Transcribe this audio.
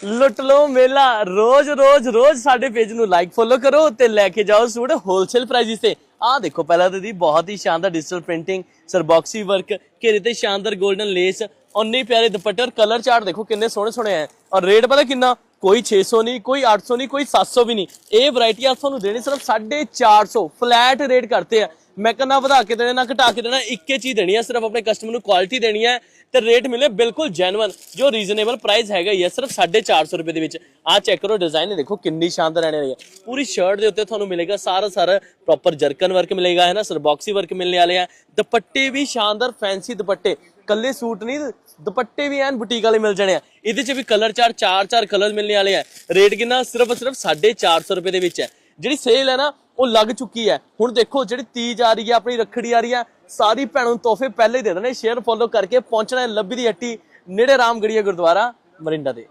ਲੁੱਟ ਲਓ ਮੇਲਾ ਰੋਜ਼ ਰੋਜ਼ ਰੋਜ਼ ਸਾਡੇ ਪੇਜ ਨੂੰ ਲਾਈਕ ਫੋਲੋ ਕਰੋ ਤੇ ਲੈ ਕੇ ਜਾਓ ਸੂਟ ਹੋਲਸੇਲ ਪ੍ਰਾਈਸਿਸ ਤੇ। ਆਹ ਦੇਖੋ ਪਹਿਲਾਂ ਤਾਂ ਦੀ ਬਹੁਤ ਹੀ ਸ਼ਾਨਦਾਰ ਡਿਜੀਟਲ ਪ੍ਰਿੰਟਿੰਗ, ਸਰਬੌਕਸੀ ਵਰਕ, ਘੇਰੇ ਤੇ ਸ਼ਾਨਦਾਰ 골ਡਨ ਲੇਸ, ਉਨੇ ਪਿਆਰੇ ਦੁਪੱਟੇ ਔਰ ਕਲਰ ਚਾਰਟ ਦੇਖੋ ਕਿੰਨੇ ਸੋਹਣੇ ਸੋਹਣੇ ਹੈ। ਔਰ ਰੇਟ ਪਤਾ ਕਿੰਨਾ, ਕੋਈ 600 ਨਹੀਂ, ਕੋਈ 800 ਨਹੀਂ, ਕੋਈ 700 ਵੀ नहीं। ਇਹ ਵੈਰਾਈਟੀ ਆ ਤੁਹਾਨੂੰ ਦੇਣੀ ਸਿਰਫ 450 ਫਲੈਟ ਰੇਟ करते हैं। मैं कहना ਵਧਾ ਕੇ ਦੇਣਾ ਨਾ ਘਟਾ ਕੇ ਦੇਣਾ, ਇੱਕੇ ਚੀਜ਼ ਦੇਣੀ ਹੈ ਸਿਰਫ ਆਪਣੇ ਕਸਟਮਰ ਨੂੰ, ਕੁਆਲਿਟੀ ਦੇਣੀ ਹੈ ਤੇ ਰੇਟ ਮਿਲੇ ਬਿਲਕੁਲ ਜੈਨੂਅਨ ਜੋ ਰੀਜ਼ਨੇਬਲ ਪ੍ਰਾਈਸ ਹੈਗਾ ਹੀ ਹੈ ਸਿਰਫ 450 ਰੁਪਏ ਦੇ ਵਿੱਚ। ਆਹ ਚੈੱਕ ਕਰੋ ਡਿਜ਼ਾਈਨ ਦੇਖੋ ਕਿੰਨੀ ਸ਼ਾਨਦਾਰ ਰਹਿਣੇ ਵਾਲੀ ਹੈ। ਪੂਰੀ ਸ਼ਰਟ ਦੇ ਉੱਤੇ ਤੁਹਾਨੂੰ ਮਿਲੇਗਾ ਸਾਰਾ ਪ੍ਰੋਪਰ ਜਰਕਨ ਵਰਕ ਮਿਲੇਗਾ है ना, ਸਰਬੌਕਸੀ ਵਰਕ ਮਿਲने वाले हैं। ਦੁਪੱਟੇ ਵੀ ਸ਼ਾਨਦਾਰ ਫੈਂਸੀ ਦੁਪੱਟੇ, ਕੱਲੇ ਸੂਟ ਨਹੀਂ ਦੁਪੱਟੇ ਵੀ ਐਨ ਬੁਟੀਕ ਵਾਲੇ ਮਿਲ ਜਾਣੇ ਆ। ਇਹਦੇ ਚ ਵੀ ਕਲਰ ਚਾਰ ਕਲਰ ਮਿਲਣੇ ਵਾਲੇ ਆ। ਰੇਟ ਕਿੰਨਾ, ਸਿਰਫ 450 ਰੁਪਏ ਦੇ ਵਿੱਚ ਹੈ। ਜਿਹੜੀ ਸੇਲ ਹੈ ਨਾ ਉਹ ਲੱਗ ਚੁੱਕੀ ਹੈ। ਹੁਣ ਦੇਖੋ ਜਿਹੜੀ ਤੀਜ ਆ ਰਹੀ ਹੈ, ਆਪਣੀ ਰੱਖੜੀ ਆ ਰਹੀ ਹੈ, ਸਾਰੀ ਭੈਣਾਂ ਨੂੰ ਤੋਹਫੇ ਪਹਿਲੇ ਦੇ ਦੇਣੇ। ਸ਼ੇਅਰ ਫੋਲੋ ਕਰਕੇ ਪਹੁੰਚਣਾ ਹੈ ਲੱਭੀ ਦੀ ਹੱਟੀ ਨੇੜੇ ਰਾਮਗੜੀਆ ਗੁਰਦੁਆਰਾ ਮਰਿੰਡਾ ਦੇ।